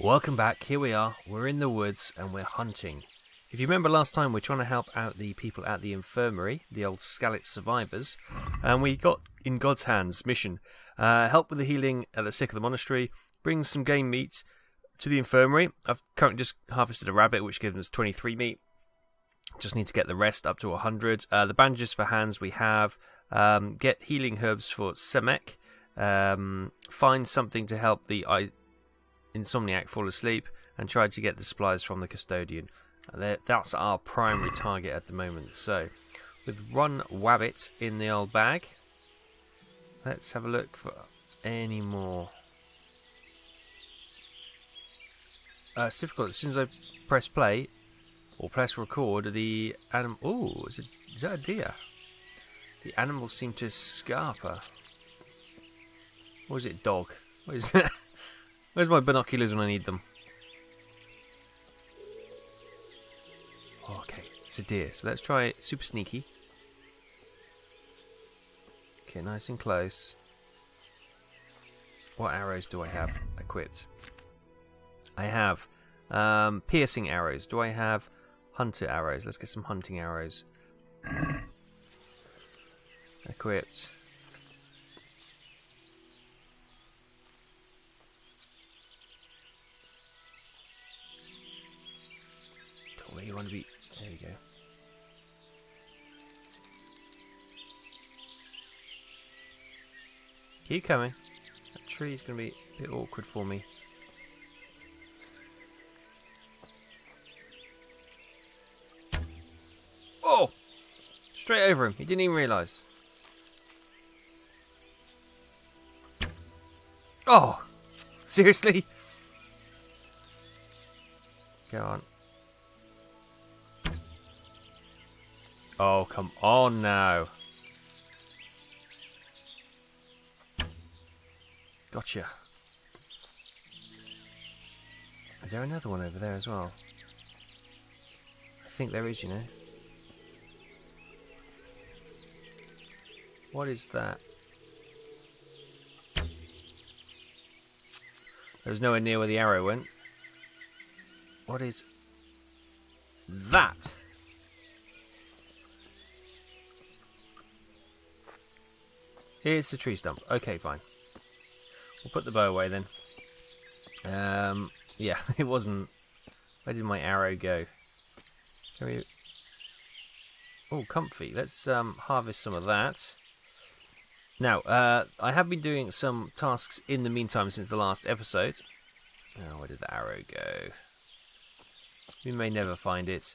Welcome back, here we are, we're in the woods and we're hunting. If you remember last time, we're trying to help out the people at the infirmary, the old Skalitz survivors, and we got in God's hands mission. Help with the healing of the sick of the monastery, bring some game meat to the infirmary. I've currently just harvested a rabbit, which gives us 23 meat. Just need to get the rest up to 100. The bandages for hands we have. Get healing herbs for Semek. Find something to help the insomniac fall asleep, and try to get the supplies from the custodian. That's our primary target at the moment. So, with one wabbit in the old bag, let's have a look for any more. It's difficult. As soon as I press play or press record, the animal. Oh, is that a deer? The animals seem to scarper. Or is it dog? What is that? Where's my binoculars when I need them? Okay, it's a deer. So let's try it super sneaky. Okay, nice and close. What arrows do I have equipped? I have piercing arrows. Do I have hunter arrows? Let's get some hunting arrows. Equipped. Where you want to be? There you go. Keep coming. That tree's going to be a bit awkward for me. Oh! Straight over him. He didn't even realise. Oh! Seriously? Go on. Oh, come on now. Gotcha. Is there another one over there as well? I think there is, you know. What is that? There was nowhere near where the arrow went. What is that? Here's the tree stump. Okay, fine. We'll put the bow away then. Yeah, it wasn't. Where did my arrow go? Can we? Oh, comfy. Let's harvest some of that. Now, I have been doing some tasks in the meantime since the last episode. Oh, where did the arrow go? We may never find it.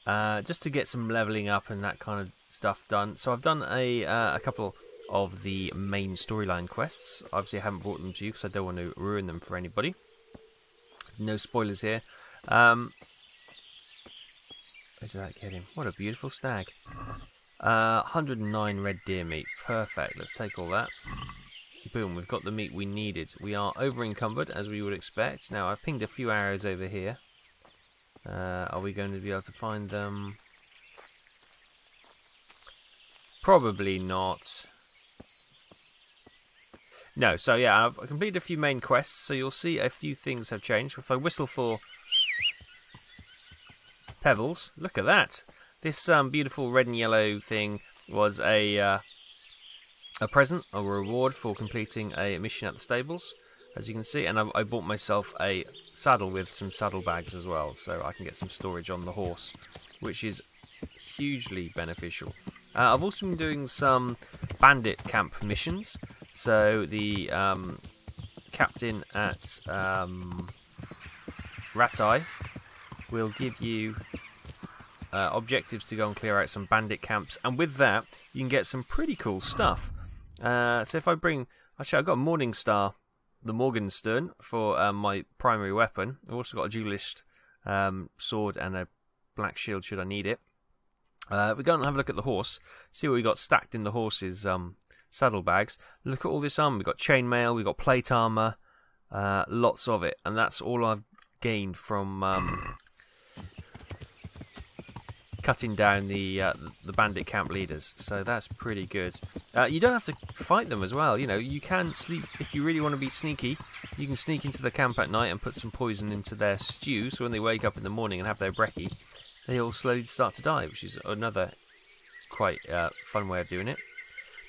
Just to get some leveling up and that kind of stuff done. So I've done a couple of the main storyline quests. Obviously I haven't brought them to you because I don't want to ruin them for anybody. No spoilers here. Where did that get him? What a beautiful stag. 109 red deer meat. Perfect. Let's take all that. Boom, we've got the meat we needed. We are over encumbered as we would expect. Now I've pinged a few arrows over here. Are we going to be able to find them? Probably not. No, so yeah, I've completed a few main quests, so you'll see a few things have changed. If I whistle for pebbles, look at that. This beautiful red and yellow thing was a present, a reward for completing a mission at the stables, as you can see. And I bought myself a saddle with some saddlebags as well, so I can get some storage on the horse, which is hugely beneficial. I've also been doing some bandit camp missions. So the captain at Ratai will give you objectives to go and clear out some bandit camps, and with that you can get some pretty cool stuff. So if I bring, actually I've got a Morning Star, the Morgenstern, for my primary weapon. I've also got a duelist sword and a black shield should I need it. We're going to have a look at the horse, see what we got stacked in the horse's saddlebags. Look at all this armor. We've got chainmail, we've got plate armor, lots of it, and that's all I've gained from cutting down the bandit camp leaders. So that's pretty good. You don't have to fight them as well. You know, you can sleep if you really want to be sneaky. You can sneak into the camp at night and put some poison into their stew. So when they wake up in the morning and have their brekkie, they all slowly start to die, which is another quite fun way of doing it.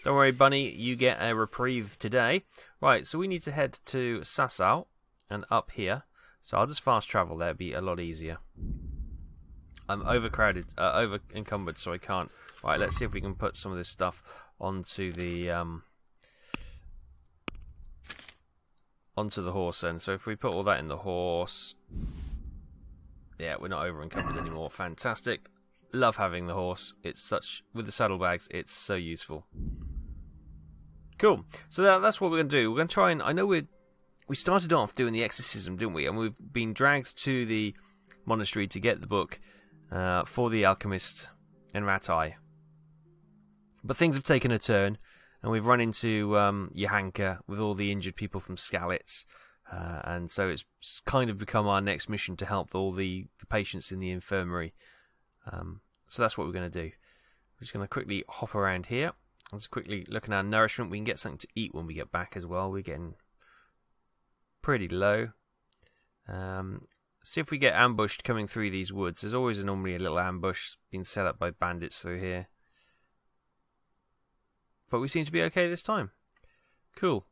Don't worry, Bunny, you get a reprieve today. Right, so we need to head to Sassau and up here. So I'll just fast travel there, be a lot easier. I'm overcrowded, over encumbered, so I can't. Right, let's see if we can put some of this stuff onto the horse then. So if we put all that in the horse, yeah, we're not over encumbered anymore. Fantastic. Love having the horse. It's such, with the saddlebags, it's so useful. Cool. So that's what we're going to do. We're going to try and, I know we started off doing the exorcism, didn't we? And we've been dragged to the monastery to get the book for the alchemist and Ratai. But things have taken a turn, and we've run into Johanka with all the injured people from Skalitz. And so it's kind of become our next mission to help all the patients in the infirmary. So that's what we're going to do. We're just going to quickly hop around here. Let's quickly look at our nourishment. We can get something to eat when we get back as well. We're getting pretty low. See if we get ambushed coming through these woods. There's always normally a little ambush being set up by bandits through here. But we seem to be okay this time. Cool.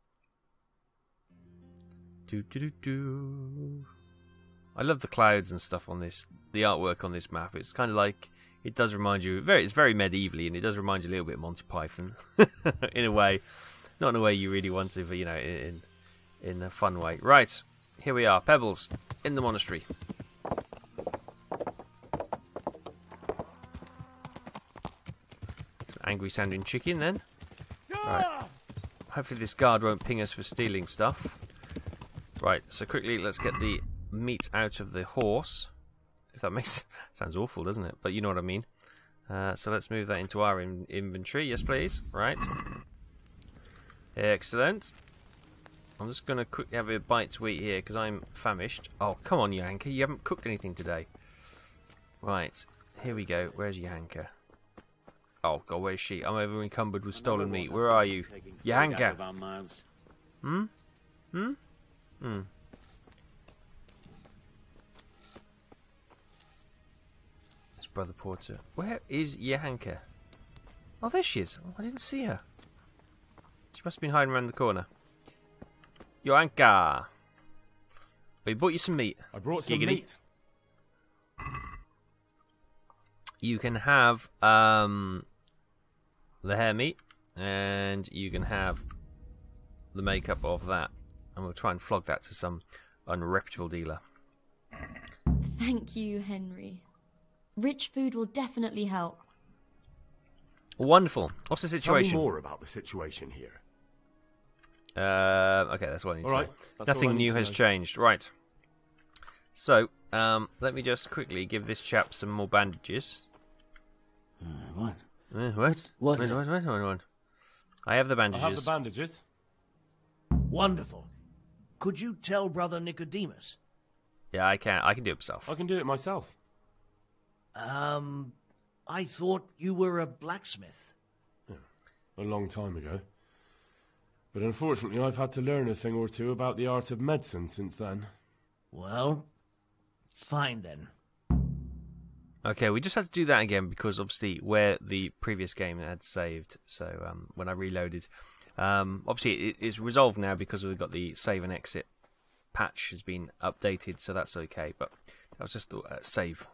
I love the clouds and stuff on this, the artwork on this map. It's kind of like, it does remind you, it's very medievally, and it does remind you a little bit of Monty Python, in a way. Not in a way you really want to, but, you know, in a fun way. Right, here we are, Pebbles, in the monastery. Some angry sounding chicken then. Right. Hopefully this guard won't ping us for stealing stuff. Right, so quickly let's get the meat out of the horse. If that makes... sounds awful, doesn't it? But you know what I mean. So let's move that into our inventory. Yes, please. Right. Excellent. I'm just going to quickly have a bite to eat here because I'm famished. Oh, come on, Johanka. You haven't cooked anything today. Right. Here we go. Where's Johanka? Oh, God, where's she? I'm over encumbered with stolen meat. Where are you? Johanka. Hmm? Hmm? Hmm. It's Brother Porter. Where is Johanka? Oh, there she is. Oh, I didn't see her. She must have been hiding around the corner. Johanka! We bought you some meat. I brought some Giggity. meat. You can have the Hermit, and you can have the makeup of that. And we'll try and flog that to some unreputable dealer. Thank you, Henry. Rich food will definitely help. Wonderful. What's the situation? Tell me more about the situation here. Okay, that's what I need to know. That's Nothing new has changed. Right. So, let me just quickly give this chap some more bandages. What? What? What? What? I have the bandages. I have the bandages. Wonderful. Could you tell Brother Nicodemus? Yeah, I can. I can do it myself. I can do it myself. I thought you were a blacksmith. Yeah, a long time ago. But unfortunately, I've had to learn a thing or two about the art of medicine since then. Well, fine then. Okay, we just had to do that again because obviously where the previous game had saved. So when I reloaded, obviously it is resolved now because we've got the save and exit patch has been updated, so that's okay. But that was just the save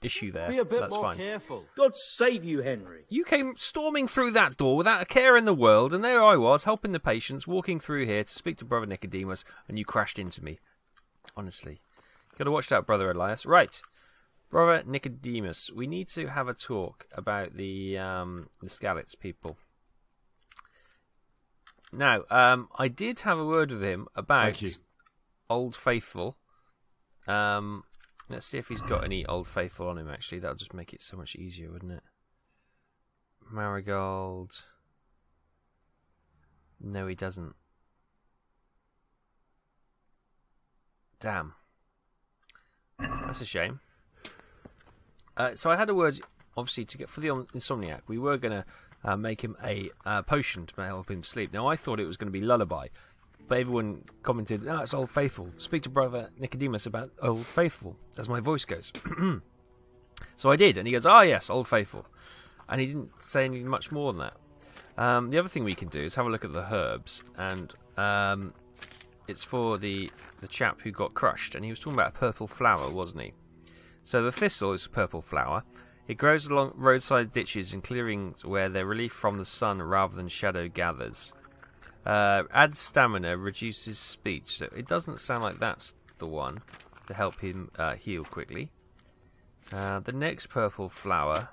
issue there. Be a bit that's more fine. careful. God save you, Henry. You came storming through that door without a care in the world, and there I was, helping the patients, walking through here to speak to Brother Nicodemus, and you crashed into me. Honestly. Gotta watch that, Brother Elias. Right. Brother Nicodemus, we need to have a talk about the Skalitz people. Now, I did have a word with him about Old Faithful. Let's see if he's got any Old Faithful on him, actually. That'll just make it so much easier, wouldn't it? Marigold. No, he doesn't. Damn. That's a shame. So I had a word obviously, for the insomniac, we were going to make him a potion to help him sleep. Now, I thought it was going to be lullaby, but everyone commented, "No, it's Old Faithful. Speak to Brother Nicodemus about Old Faithful," as my voice goes. So I did, and he goes, "Ah, yes, Old Faithful," and he didn't say anything much more than that. The other thing we can do is have a look at the herbs, and it's for the chap who got crushed, and he was talking about a purple flower, wasn't he? So the thistle is a purple flower. It grows along roadside ditches and clearings where their relief from the sun rather than shadow gathers. Adds stamina, reduces speech. So it doesn't sound like that's the one to help him heal quickly. The next purple flower.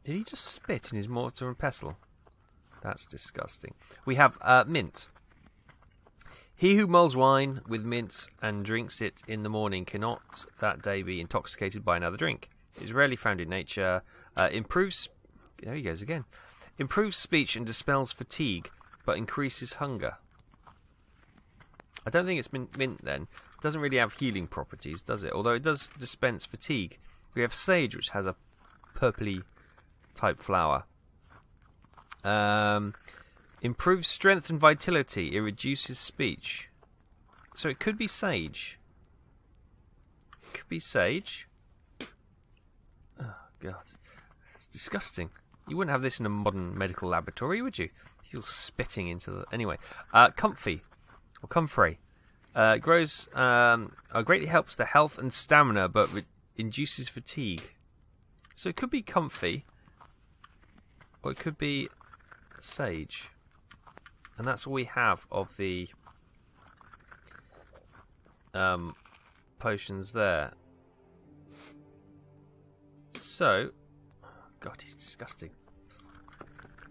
Did he just spit in his mortar and pestle? That's disgusting. We have mint. He who mulls wine with mint and drinks it in the morning cannot that day be intoxicated by another drink. It is rarely found in nature. Improves. There he goes again. Improves speech and dispels fatigue, but increases hunger. I don't think it's mint then. It doesn't really have healing properties, does it? Although it does dispense fatigue. We have sage, which has a purpley type flower. Improves strength and vitality. It reduces speech. So it could be sage. Could be sage. Oh, God. It's disgusting. You wouldn't have this in a modern medical laboratory, would you? You're spitting into the... Anyway. Comfrey. Or comfrey. Grows... greatly helps the health and stamina, but induces fatigue. So it could be comfy. Or it could be sage. And that's all we have of the potions there. So, God, he's disgusting.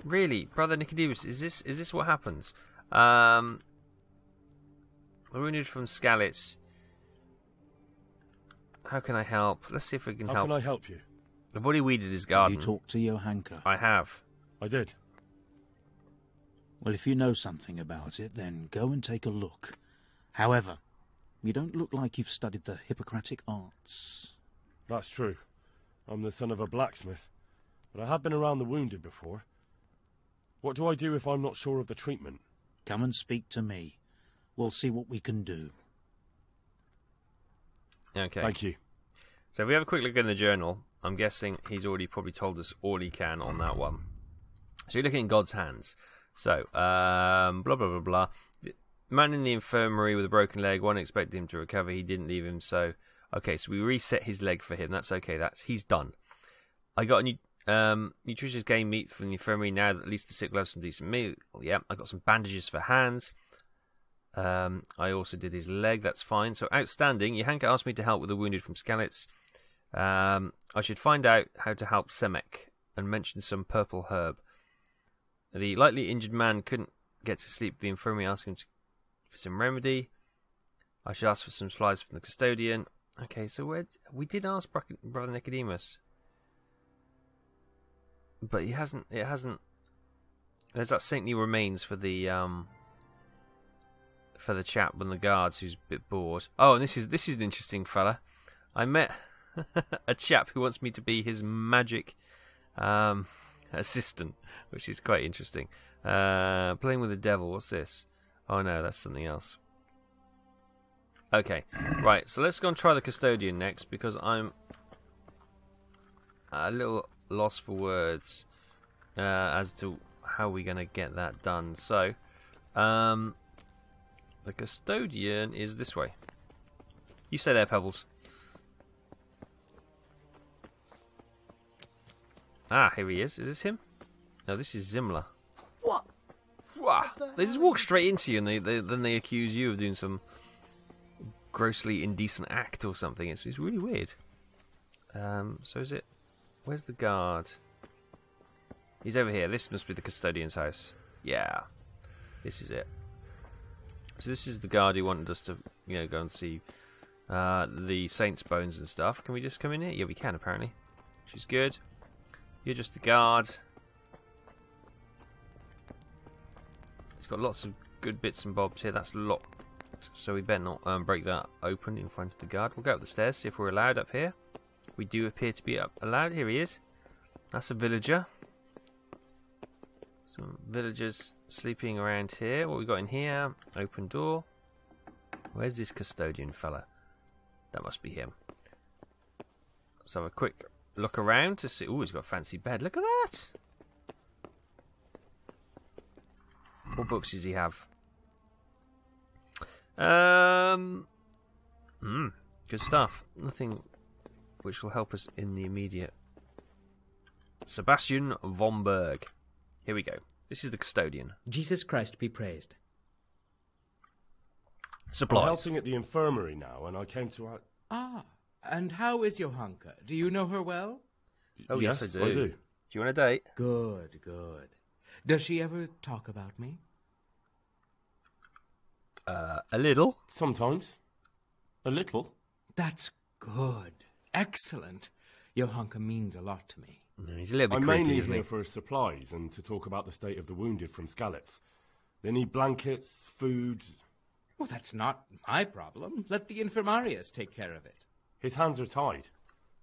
Really, Brother Nicodemus, is this what happens? Wounded from Skalitz. How can I help? Let's see if we can help. How can I help you? I've already weeded his garden. Have you talked to Johanka? I have. I did. Well, if you know something about it, then go and take a look. However, you don't look like you've studied the Hippocratic arts. That's true. I'm the son of a blacksmith, but I have been around the wounded before. What do I do if I'm not sure of the treatment? Come and speak to me. We'll see what we can do. Okay. Thank you. So if we have a quick look in the journal, I'm guessing he's already probably told us all he can on that one. So you're looking in God's hands. So, blah, blah, blah, blah. The man in the infirmary with a broken leg, one expected him to recover. He didn't leave him, so... Okay, so we reset his leg for him. That's okay. He's done. I got a new nutritious game meat from the infirmary now that at least the sick will have some decent meal. Yeah, I got some bandages for hands. I also did his leg. That's fine. So, outstanding. Johanka asked me to help with the wounded from Skalitz. I should find out how to help Semek and mention some purple herb. The lightly injured man couldn't get to sleep. The infirmary asked him for some remedy. I should ask for some supplies from the custodian. Okay, so we did ask Brother Nicodemus, but it hasn't. There's that saintly remains for the chap and the guards who's a bit bored. Oh, and this is an interesting fella. I met a chap who wants me to be his magic assistant, which is quite interesting. Playing with the devil. What's this? Oh no, that's something else. Okay, right. So let's go and try the custodian next because I'm a little lost for words as to how we're going to get that done. So, the custodian is this way. You stay there, Pebbles. Ah, here he is. Is this him? No, this is Zimla. What? Wow. They just walk straight into you and then they accuse you of doing some grossly indecent act or something. It's really weird. So is it... Where's the guard? He's over here. This must be the custodian's house. Yeah. This is it. So this is the guard who wanted us to, go and see the saint's bones and stuff. Can we just come in here? Yeah, we can, apparently. She's good. You're just the guard. It's got lots of good bits and bobs here. That's locked, so we better not break that open in front of the guard. We'll go up the stairs, see if we're allowed up here. We do appear to be allowed. Here he is. That's a villager. Some villagers sleeping around here. What we got in here? Open door. Where's this custodian fella? That must be him. Let's have a quick look around to see. Oh, he's got a fancy bed. Look at that. What books does he have? Good stuff. Nothing which will help us in the immediate. Sebastian von Berg. Here we go. This is the custodian. Jesus Christ be praised. Supplies. I'm helping at the infirmary now, and I came to... Ah, and how is Johanka? Do you know her well? Oh, yes, I do. Do Do you want a date? Good, good. Does she ever talk about me? A little. Sometimes. A little. That's good. Excellent. Johanka means a lot to me. No, he's a little bit I'm creepy, mainly isn't he? here for supplies and to talk about the state of the wounded from Skalitz. They need blankets, food... Well, that's not my problem. Let the infirmarius take care of it. His hands are tied.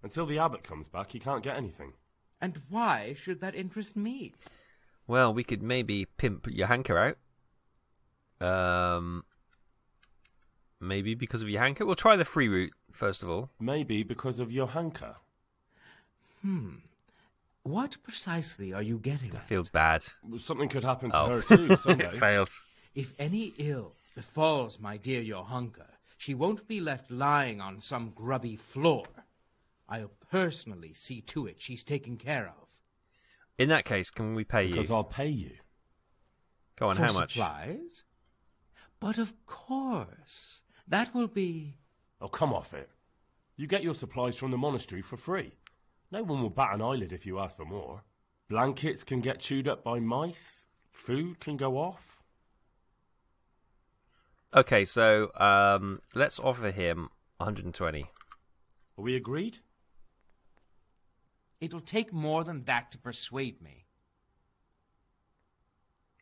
Until the abbot comes back, he can't get anything. And why should that interest me? Well, we could maybe pimp Johanka out. Maybe because of Johanka. We'll try the free route, first of all. Maybe because of Johanka. What precisely are you getting at? Feels bad. Something could happen to Oh. her too someday. It failed. If any ill befalls my dear Johanka, she won't be left lying on some grubby floor. I'll personally see to it she's taken care of. In that case, can we pay Because you? I'll pay you. Go on, For how much? supplies? But of course. That will be... Oh, come off it. You get your supplies from the monastery for free. No one will bat an eyelid if you ask for more. Blankets can get chewed up by mice. Food can go off. Okay, so let's offer him 120. Are we agreed? It'll take more than that to persuade me.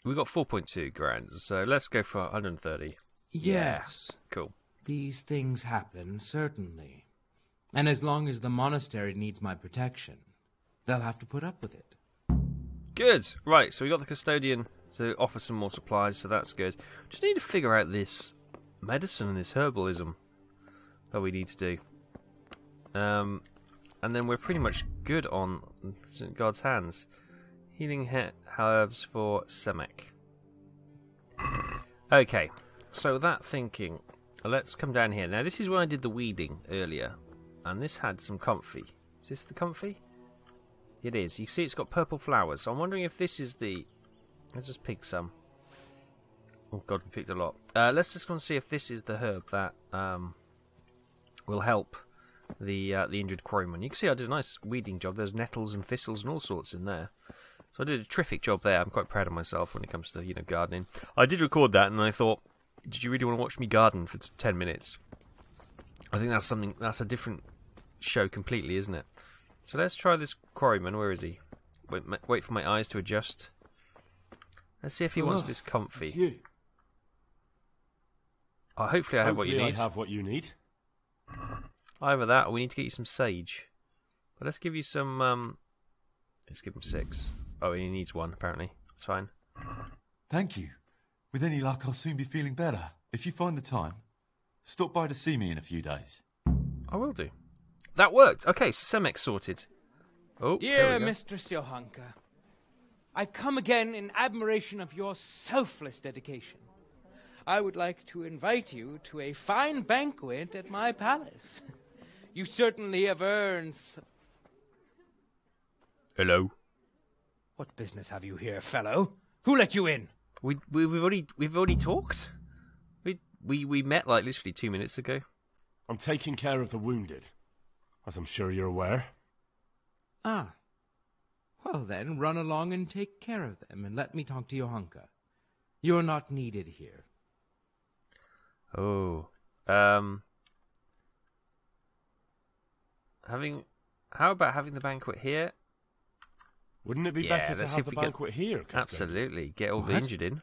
We got 4.2 grand, so let's go for 130. Yes. Cool. These things happen, certainly. And as long as the monastery needs my protection, they'll have to put up with it. Good. Right, so we got the custodian to offer some more supplies, so that's good. Just need to figure out this medicine and this herbalism that we need to do. And then we're pretty much good on God's hands. Healing herbs for Semek. Okay, so that thinking, let's come down here. Now this is where I did the weeding earlier, and this had some comfy. Is this the comfy? It is. You see it's got purple flowers, so I'm wondering if this is the... Let's just pick some. Oh god, we picked a lot. Let's just go and see if this is the herb that will help the injured quarryman. You can see I did a nice weeding job. There's nettles and thistles and all sorts in there. So I did a terrific job there. I'm quite proud of myself when it comes to gardening. I did record that, and I thought, did you really want to watch me garden for 10 minutes? I think that's a different show completely, isn't it? So let's try this quarryman. Where is he? Wait for my eyes to adjust. Let's see if he wants this comfy. It's you. Oh, hopefully I have what you Hopefully need. I have what you need. Either that, or we need to get you some sage. But let's give you some. Let's give him 6. Oh, he needs 1 apparently. It's fine. Thank you. With any luck, I'll soon be feeling better. If you find the time, stop by to see me in a few days. I will do. That worked. Okay, so Semek's sorted. Oh, there Dear we go. Mistress Johanka, I come again in admiration of your selfless dedication. I would like to invite you to a fine banquet at my palace. You certainly have earned some... Hello. What business have you here, fellow? Who let you in? We've already talked. We met like literally 2 minutes ago. I'm taking care of the wounded, as I'm sure you're aware. Ah. Well then, run along and take care of them, and let me talk to Johanka. You're not needed here. Oh. How about having the banquet here? Wouldn't it be Yeah, better to let's see have if the we get- banquet here? Custodian? Absolutely. Get all the What? injured in.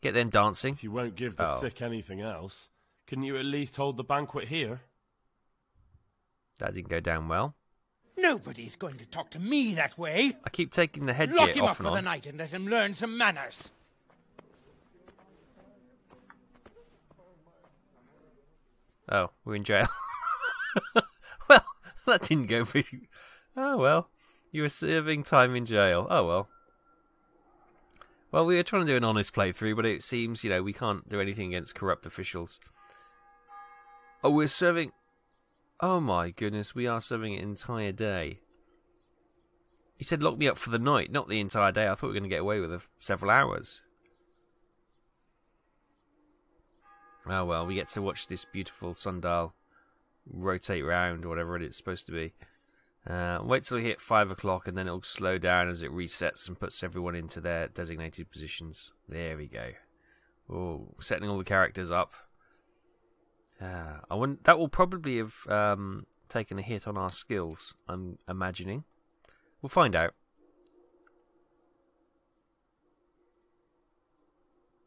Get them dancing. If you won't give the Oh. sick anything else, can you at least hold the banquet here? That didn't go down well. Nobody's going to talk to me that way. I keep taking the headgear Lock him up off and for the on. night and let him learn some manners. Oh, we're in jail. Well, that didn't go pretty... Oh, well. You were serving time in jail. Oh, well. Well, we were trying to do an honest playthrough, but it seems, you know, we can't do anything against corrupt officials. Oh, we're serving... Oh, my goodness, we are serving an entire day. He said lock me up for the night, not the entire day. I thought we were going to get away with several hours. Oh, well, we get to watch this beautiful sundial rotate round, or whatever it's supposed to be. Wait till we hit 5 o'clock, and then it'll slow down as it resets and puts everyone into their designated positions. There we go. Oh, setting all the characters up. That will probably have taken a hit on our skills, I'm imagining. We'll find out.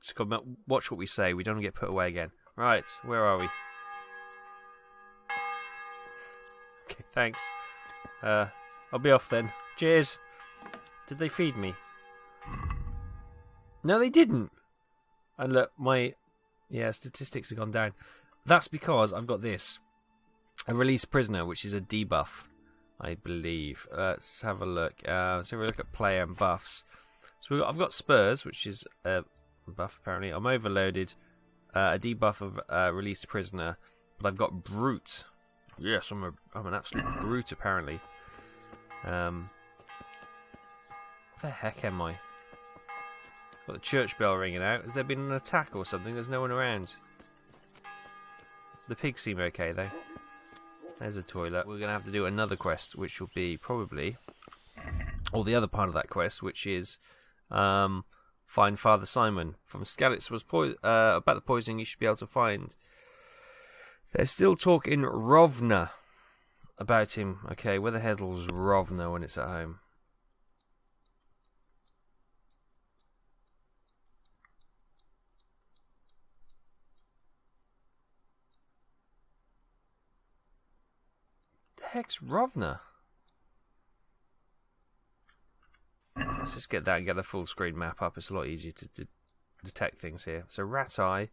Just got to watch what we say. We don't get put away again. Right, where are we? Okay, thanks. I'll be off then. Cheers. Did they feed me? No, they didn't. And look, my statistics have gone down. That's because I've got this. A released prisoner, which is a debuff, I believe. Let's have a look. So we look at player and buffs. So I've got Spurs, which is a buff apparently. I'm overloaded. A debuff of released prisoner, but I've got brute. Yes, I'm an absolute brute apparently. What the heck am I? Got the church bell ringing out. Has there been an attack or something? There's no one around. The pigs seem okay though. There's a toilet. We're going to have to do another quest, which will be probably, or the other part of that quest, which is find Father Simon. From Skalitz was about the poisoning you should be able to find. There's still talk in Rovna about him. Okay, where the hell's Rovna when it's at home? The heck's Rovna? Let's just get that and get the full screen map up. It's a lot easier to detect things here. So Ratai,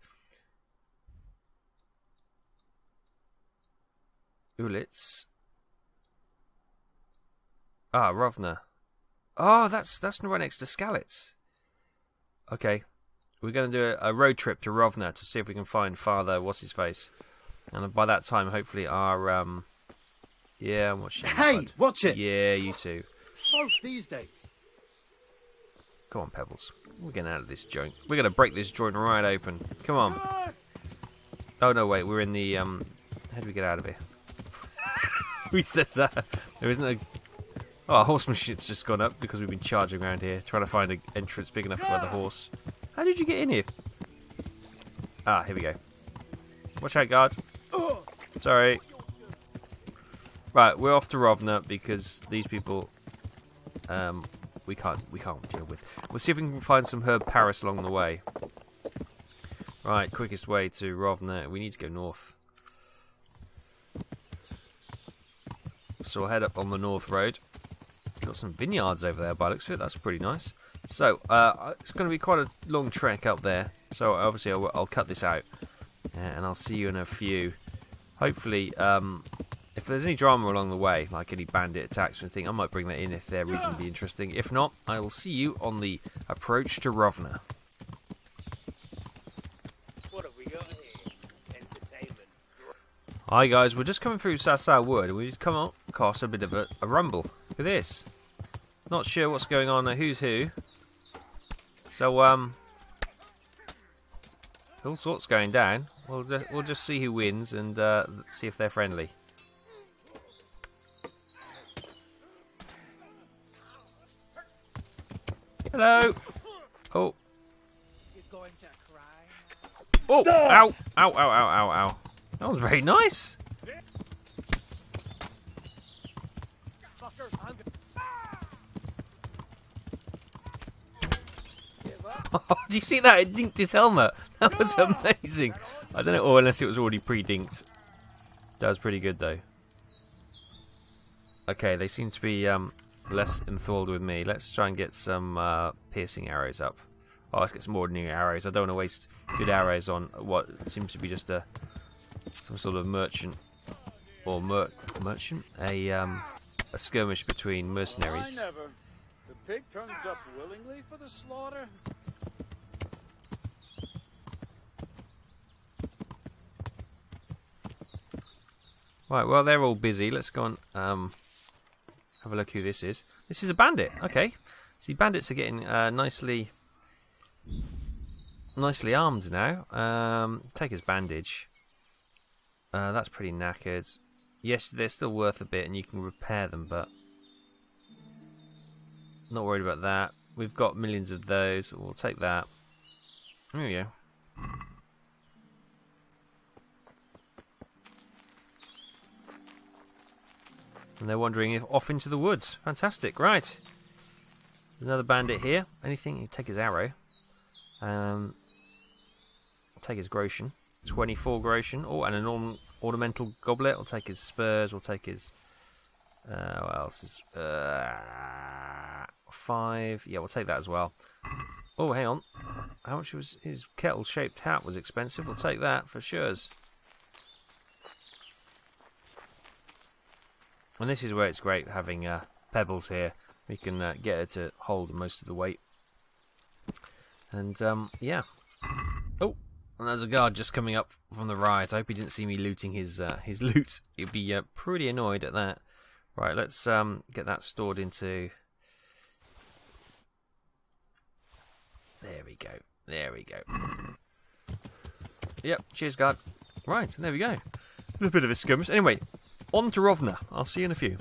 Ulitz. Ah, Rovna. Oh, that's right next to Skalitz. Okay, we're going to do a road trip to Rovna to see if we can find Father What's-His-Face. And by that time, hopefully our... Yeah, I'm watching. Hey, watch it! Yeah, you too. Both these days. Come on, Pebbles. We're getting out of this joint. We're going to break this joint right open. Come on. Oh, no, wait. We're in the... How do we get out of here? Who says that? There isn't a... Oh, our horsemanship's just gone up because we've been charging around here, trying to find an entrance big enough for the horse. How did you get in here? Ah, here we go. Watch out, guard. Sorry. Right, we're off to Rovna because these people... we can't deal with. We'll see if we can find some Herb Paris along the way. Right, quickest way to Rovna. We need to go north. So we'll head up on the north road. Got some vineyards over there by the looks of it. That's pretty nice. So, it's going to be quite a long trek up there. So, obviously, I'll cut this out. And I'll see you in a few. Hopefully, if there's any drama along the way, like any bandit attacks or anything, I might bring that in if they're reasonably interesting. If not, I will see you on the approach to Rovna. What have we got here? Entertainment. Hi guys, we're just coming through Sasa Wood and we've come across a bit of a rumble. Look at this. Not sure what's going on, who's who. So, all sorts going down. We'll just see who wins and see if they're friendly. Hello. Oh. You're going to cry? Oh! Ow! Ow! Ow! Ow! Ow! Ow! That was very nice. Oh, do you see that? It dinked his helmet. That was amazing. I don't know, or unless it was already pre-dinked. That was pretty good though. Okay, they seem to be less enthralled with me. Let's try and get some piercing arrows up. Oh, let's get some ordinary arrows. I don't want to waste good arrows on what seems to be just some sort of merchant or merchant, a skirmish between mercenaries. I never. The pig turns up willingly for the slaughter. Right, well, they're all busy. Let's go on, have a look who this is. This is a bandit. Okay. See, bandits are getting nicely armed now. Take his bandage. That's pretty knackered. Yes, they're still worth a bit, and you can repair them, but not worried about that. We've got millions of those. We'll take that. There we go. And they're wandering off into the woods. Fantastic. Right. There's another bandit here. Anything? You take his arrow. Take his groschen. 24 groschen. Oh, and an ornamental goblet. We'll take his spurs. We'll take his... what else is... 5. Yeah, we'll take that as well. Oh, hang on. How much was his kettle-shaped hat? Was expensive. We'll take that for sure. And this is where it's great having pebbles here. We can get her to hold most of the weight. And, yeah. Oh, and there's a guard just coming up from the right. I hope he didn't see me looting his loot. He'd be pretty annoyed at that. Right, let's get that stored into... There we go. There we go. Yep, cheers, guard. Right, there we go. A little bit of a skirmish. Anyway, on to Rovna. I'll see you in a few.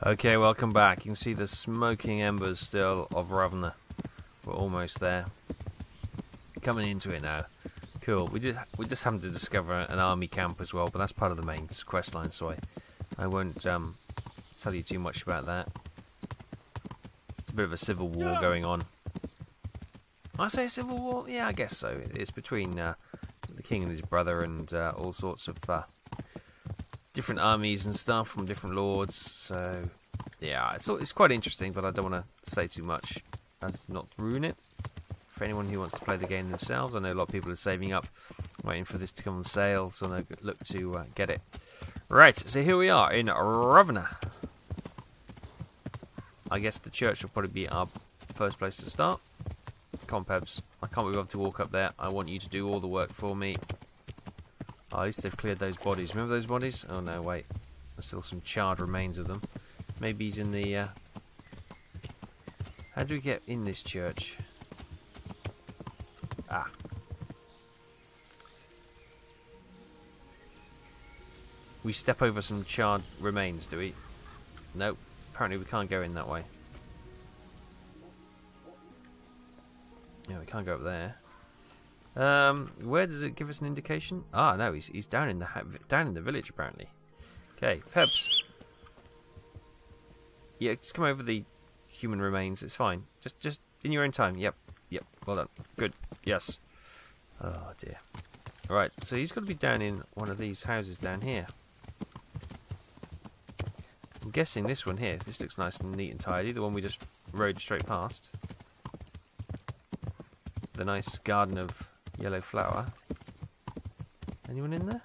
Okay, welcome back. You can see the smoking embers still of Rovna. We're almost there. Coming into it now. Cool. We just happened to discover an army camp as well, but that's part of the main quest line, so I won't tell you too much about that. It's a bit of a civil war going on. I say a civil war? Yeah, I guess so. It's between the king and his brother and all sorts of different armies and stuff from different lords. So, yeah, it's quite interesting, but I don't want to say too much as not to ruin it. For anyone who wants to play the game themselves, I know a lot of people are saving up, waiting for this to come on sale, so they look to get it. Right, so here we are in Rovna. I guess the church will probably be our first place to start. Come on, Pebs. I can't be able to walk up there. I want you to do all the work for me. Oh, at least they've cleared those bodies. Remember those bodies? Oh, no, wait. There's still some charred remains of them. Maybe he's in the... How do we get in this church? Ah. We step over some charred remains, do we? Nope. Apparently we can't go in that way. Yeah, we can't go up there. Where does it give us an indication? Ah, no, he's down in the village apparently. Okay, Pebs. Yeah, just come over the human remains. It's fine. Just in your own time. Yep. Well done. Good. Yes. Oh dear. All right. So he's got to be down in one of these houses down here. I'm guessing this one here. This looks nice and neat and tidy. The one we just rode straight past. The nice garden of yellow flower. Anyone in there?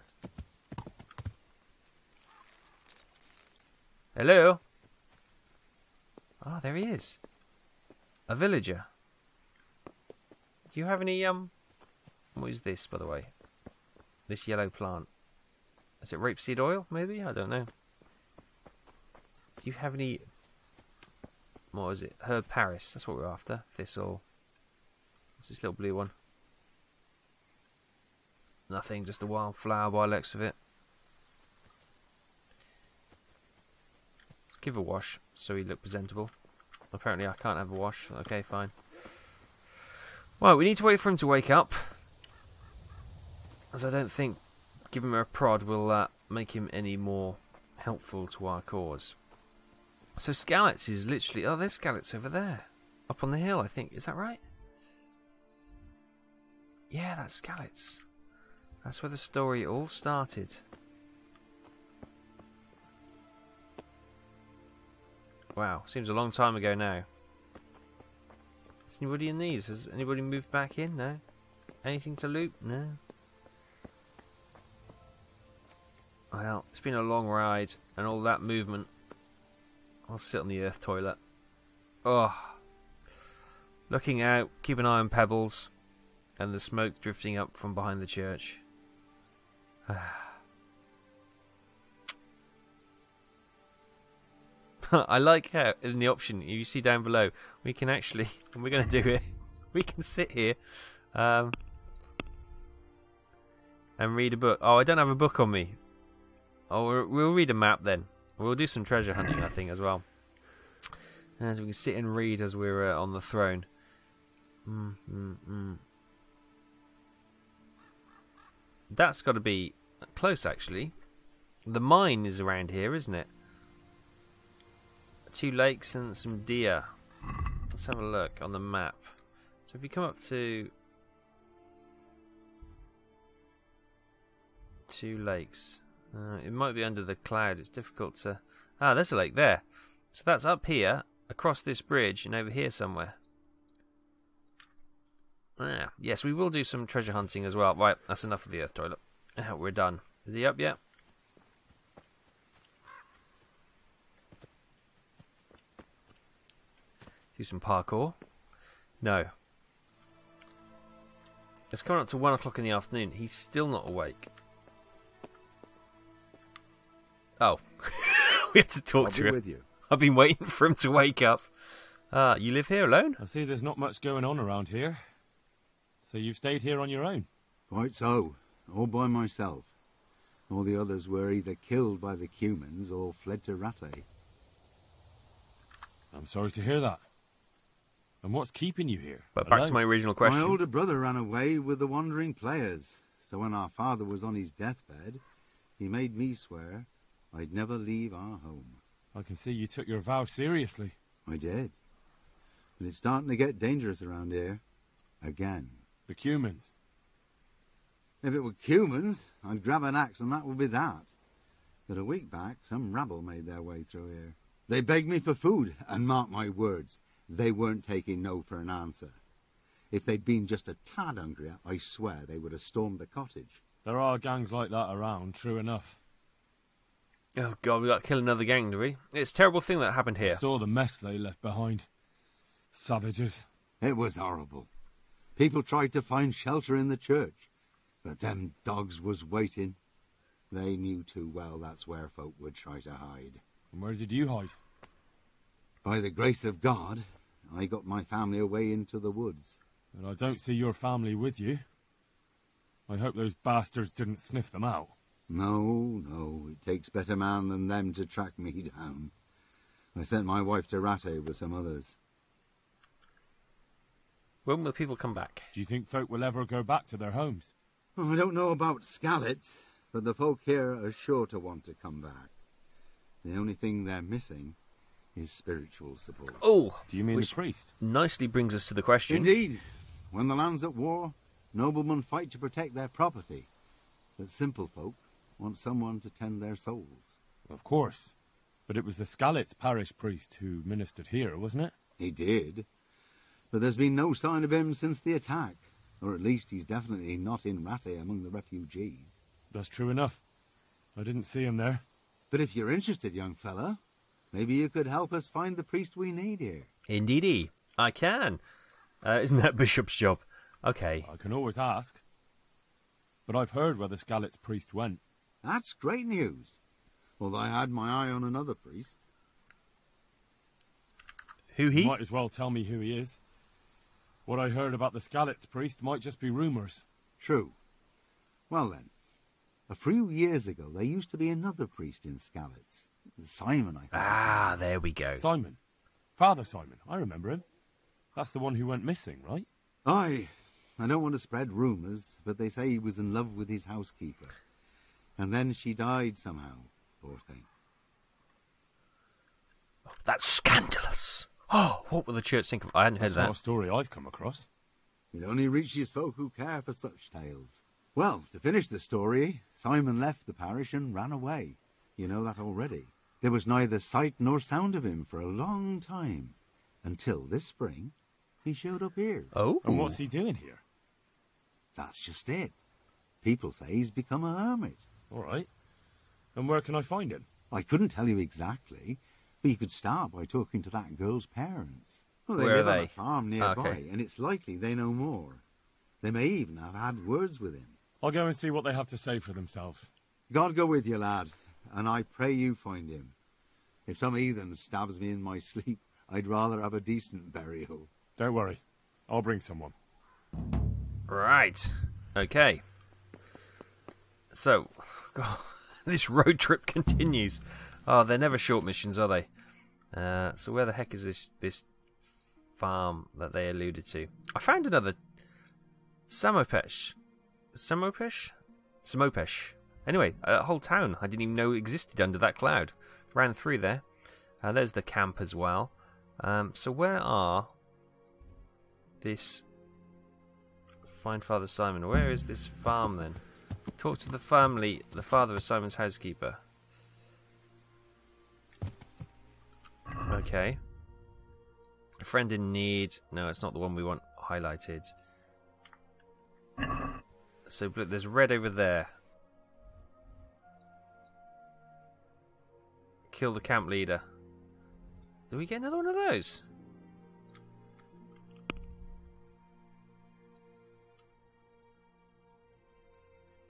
Hello? Ah, there he is. A villager. Do you have any, what is this, by the way? This yellow plant. Is it rapeseed oil, maybe? I don't know. Do you have any, what is it? Herb Paris, that's what we're after. Thistle. What's this little blue one? Nothing, just a wild flower by the looks of it. Let's give a wash so he look presentable. Apparently I can't have a wash. Okay, fine. Well, we need to wait for him to wake up, as I don't think giving him a prod will make him any more helpful to our cause. So Skalitz is literally... Oh, there's Skalitz over there. Up on the hill, I think. Is that right? Yeah, that's Skalitz. That's where the story all started. Wow, seems a long time ago now. Is anybody in these? Has anybody moved back in? No? Anything to loot? No? Well, it's been a long ride, and all that movement. I'll sit on the earth toilet. Oh. Looking out, keep an eye on pebbles, and the smoke drifting up from behind the church. I like how in the option you see down below we can actually, and we're going to do it, we can sit here and read a book. Oh, I don't have a book on me. Oh, we'll read a map then. We'll do some treasure hunting, I think, as well. And we can sit and read as we're on the throne. That's got to be close, actually. The mine is around here, isn't it? 2 lakes and some deer. Let's have a look on the map. So if you come up to 2 lakes, it might be under the cloud. It's difficult to. Ah, there's a lake there. So that's up here, across this bridge, and over here somewhere. Ah, yes, we will do some treasure hunting as well. Right, that's enough of the earth toilet. We're done. Is he up yet? Do some parkour. No. It's coming up to 1 o'clock in the afternoon. He's still not awake. Oh. We had to talk to him. With you. I've been waiting for him to wake up. You live here alone? I see there's not much going on around here. So you've stayed here on your own? Quite so. All by myself. All the others were either killed by the Cumans or fled to Rattay. I'm sorry to hear that. And what's keeping you here? But back to my original question. My older brother ran away with the wandering players. So when our father was on his deathbed, he made me swear I'd never leave our home. I can see you took your vow seriously. I did. But it's starting to get dangerous around here. Again. The Cumans. If it were Cumans, I'd grab an axe and that would be that. But a week back, some rabble made their way through here. They begged me for food, and mark my words, they weren't taking no for an answer. If they'd been just a tad hungrier, I swear they would have stormed the cottage. There are gangs like that around, true enough. Oh God, we got to kill another gang, do we? It's a terrible thing that happened here. I saw the mess they left behind. Savages. It was horrible. People tried to find shelter in the church, but them dogs was waiting. They knew too well that's where folk would try to hide. And where did you hide? By the grace of God, I got my family away into the woods. And I don't see your family with you. I hope those bastards didn't sniff them out. No, it takes better man than them to track me down. I sent my wife to Rattay with some others. When will people come back? Do you think folk will ever go back to their homes? Oh, I don't know about Skallets, but the folk here are sure to want to come back. The only thing they're missing is spiritual support. Oh! Do you mean the priest? Nicely brings us to the question. Indeed. When the land's at war, noblemen fight to protect their property. But simple folk want someone to tend their souls. Of course. But it was the Skallets parish priest who ministered here, wasn't it? He did. But there's been no sign of him since the attack. Or at least he's definitely not in Rattay among the refugees. That's true enough. I didn't see him there. But if you're interested, young fella, maybe you could help us find the priest we need here. Indeedy, I can. Isn't that Bishop's job? Okay. I can always ask. But I've heard where the Skallets priest went. That's great news. Although I had my eye on another priest. Who he? You might as well tell me who he is. What I heard about the Skallets priest might just be rumours. True. Well then, a few years ago there used to be another priest in Skallets. Simon, I think. Ah, there we go. Simon. Father Simon. I remember him. That's the one who went missing, right? Aye. I don't want to spread rumours, but they say he was in love with his housekeeper. And then she died somehow, poor thing. Oh, that's scandalous. Oh, what will the church think of? I hadn't heard That's that. not a story I've come across. It only reaches folk who care for such tales. Well, to finish the story, Simon left the parish and ran away. You know that already. There was neither sight nor sound of him for a long time, until this spring he showed up here. Oh? And what's he doing here? That's just it. People say he's become a hermit. All right. And where can I find him? I couldn't tell you exactly, but you could start by talking to that girl's parents. Well, they Where are live on they? a farm nearby, Okay. and it's likely they know more. They may even have had words with him. I'll go and see what they have to say for themselves. God go with you, lad, and I pray you find him. If some heathen stabs me in my sleep, I'd rather have a decent burial. Don't worry. I'll bring someone. Right. Okay. So, God, this road trip continues. Oh, they're never short missions, are they? So where the heck is this farm that they alluded to? I found another Samopesh. Anyway, a whole town I didn't even know existed under that cloud. Ran through there. There's the camp as well. So where are this... Find Father Simon. Where is this farm then? Talk to the family, the father of Simon's housekeeper. Okay. A friend in need. No, it's not the one we want highlighted. So there's red over there. Kill the camp leader. Do we get another one of those?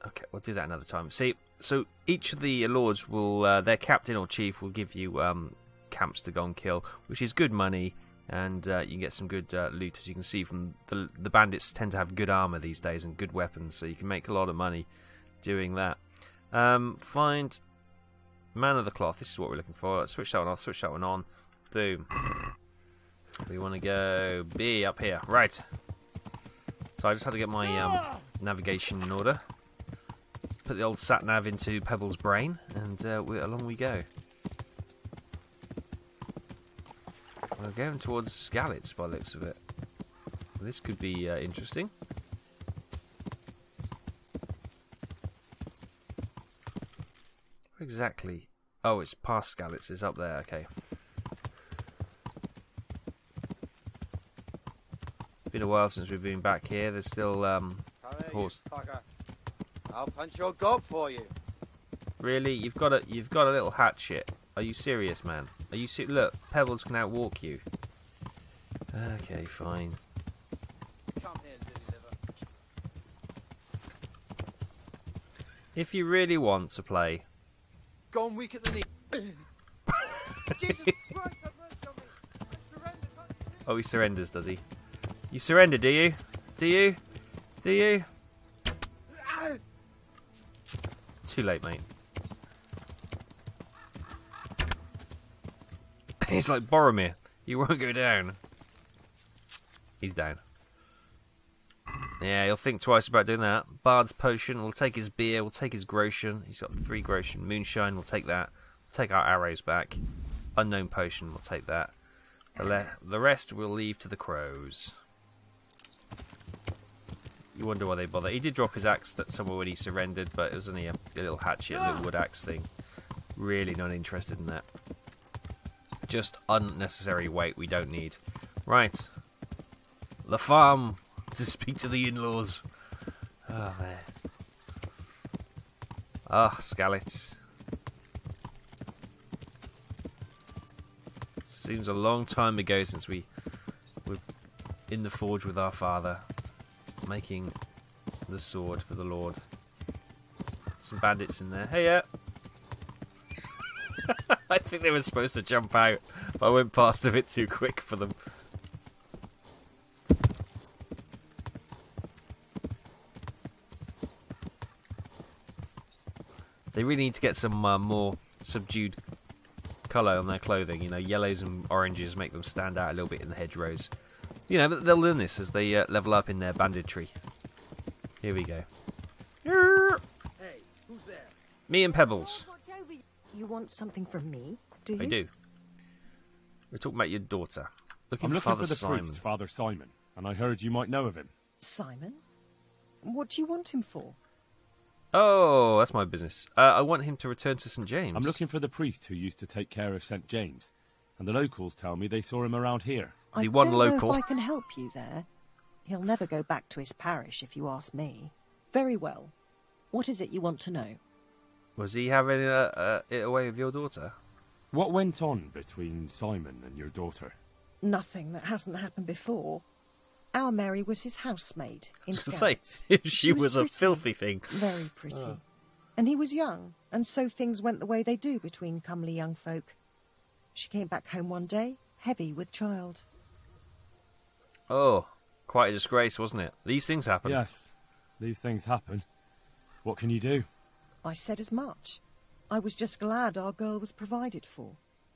Okay, we'll do that another time. See, so each of the lords will, their captain or chief will give you camps to go and kill, which is good money, and you can get some good loot. As you can see from the bandits tend to have good armor these days and good weapons, so you can make a lot of money doing that. Find man of the cloth. This is what we're looking for. Let's switch that one off. Switch that one on. Boom. We want to go B up here. Right. So I just had to get my navigation in order. Put the old sat-nav into Pebble's brain, and along we go. We're going towards Skalitz by the looks of it. This could be interesting. Where exactly? Oh, it's past Skalitz. It's up there. Okay. Been a while since we've been back here. There's still horse. I'll punch your gob for you. Really? You've got a little hatchet. Are you serious, man? Are you look, Pebbles can outwalk you. Okay, fine. Come here, Lily Liver. If you really want to play. Gone weak at the knee. Jesus Christ, have mercy on me. I surrender. Oh, he surrenders, does he? You surrender, do you? Do you? Do you? Too late, mate. He's like Boromir. You won't go down. He's down. Yeah, he'll think twice about doing that. Bard's potion. We'll take his beer. We'll take his groschen. He's got 3 groschen. Moonshine. We'll take that. We'll take our arrows back. Unknown potion. We'll take that. The rest we'll leave to the crows. You wonder why they bother. He did drop his axe somewhere when he surrendered, but it was only a little hatchet, a little wood axe thing. Really not interested in that. Just unnecessary weight we don't need. Right. The farm to speak to the in-laws. Oh, man. Ah, Skalitz. Seems a long time ago since we were in the forge with our father, making the sword for the Lord. Some bandits in there. Hey, yeah. I think they were supposed to jump out, but I went past a bit too quick for them. They really need to get some more subdued colour on their clothing. You know, yellows and oranges make them stand out a little bit in the hedgerows. You know, but they'll learn this as they level up in their banditry. Here we go. Hey, who's there? Me and Pebbles. You want something from me? Do you? I do. We're talking about your daughter. I'm looking Father for the Simon. priest, Father Simon, and I heard you might know of him. Simon? What do you want him for? Oh, that's my business. I want him to return to St. James. I'm looking for the priest who used to take care of St. James, and the locals tell me they saw him around here. I don't know if I can help you there. He'll never go back to his parish, if you ask me. Very well. What is it you want to know? Was he having it away with your daughter? What went on between Simon and your daughter? Nothing that hasn't happened before. Our Mary was his housemaid in To say, Scouts. she was a pretty, filthy thing. Very pretty. And he was young, and so things went the way they do between comely young folk. She came back home one day, heavy with child. Oh, quite a disgrace, wasn't it? These things happen. Yes, these things happen. What can you do? I said as much. I was just glad our girl was provided for.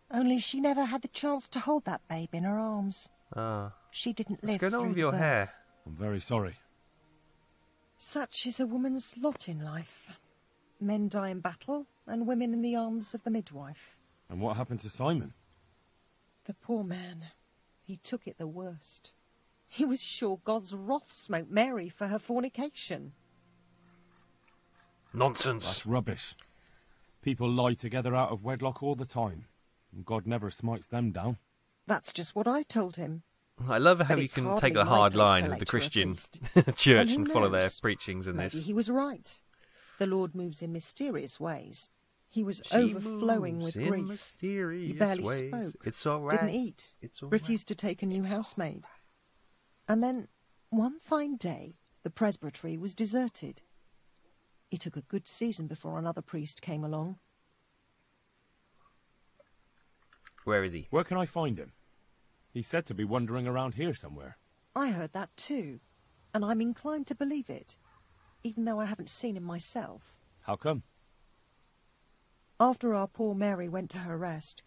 Only she never had the chance to hold that babe in her arms. She didn't live What's going on through with the your birth. hair? I'm very sorry. Such is a woman's lot in life. Men die in battle, and women in the arms of the midwife. And what happened to Simon? The poor man. He took it the worst. He was sure God's wrath smote Mary for her fornication. Nonsense. That's rubbish. People lie together out of wedlock all the time, and God never smites them down. That's just what I told him. I love how But you it's can hardly take the my hard place to line of the lecture a Christian priest. church who and follow their knows? preachings in Maybe this. he was right. The Lord moves in mysterious ways. He was She overflowing moves with in grief. mysterious He barely ways. spoke. It's all right. Didn't eat. It's all refused to take a new housemaid. And then, one fine day, the presbytery was deserted. It took a good season before another priest came along. Where is he? Where can I find him? He's said to be wandering around here somewhere. I heard that too, and I'm inclined to believe it, even though I haven't seen him myself. How come? After our poor Mary went to her rest,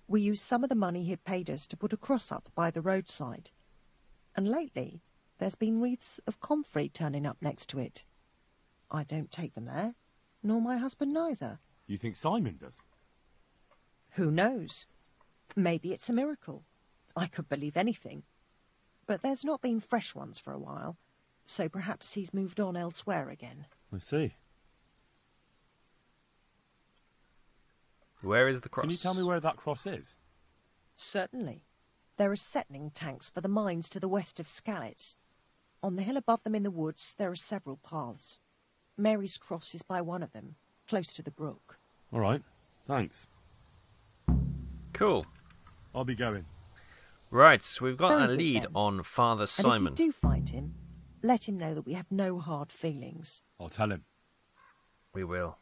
we used some of the money he'd paid us to put a cross up by the roadside. And lately, there's been wreaths of comfrey turning up next to it. I don't take them there, nor my husband neither. You think Simon does? Who knows? Maybe it's a miracle. I could believe anything. But there's not been fresh ones for a while, so perhaps he's moved on elsewhere again. I see. Where is the cross? Can you tell me where that cross is? Certainly. There are settling tanks for the mines to the west of Scalets. On the hill above them in the woods, there are several paths. Mary's cross is by one of them, close to the brook. All right. Thanks. Cool. I'll be going. Right, so we've got Very a good, lead then. on Father Simon. And if you do find him, let him know that we have no hard feelings. I'll tell him. We will.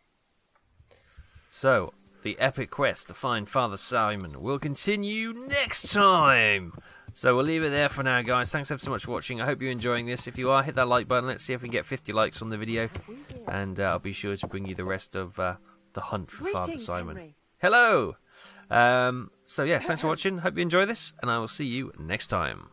So, the epic quest to find Father Simon will continue next time. So we'll leave it there for now, guys. Thanks ever so much for watching. I hope you're enjoying this. If you are, hit that like button. Let's see if we can get 50 likes on the video. And I'll be sure to bring you the rest of the hunt for Father Simon. Henry. Hello! So, yes, thanks for watching. Hope you enjoy this, and I will see you next time.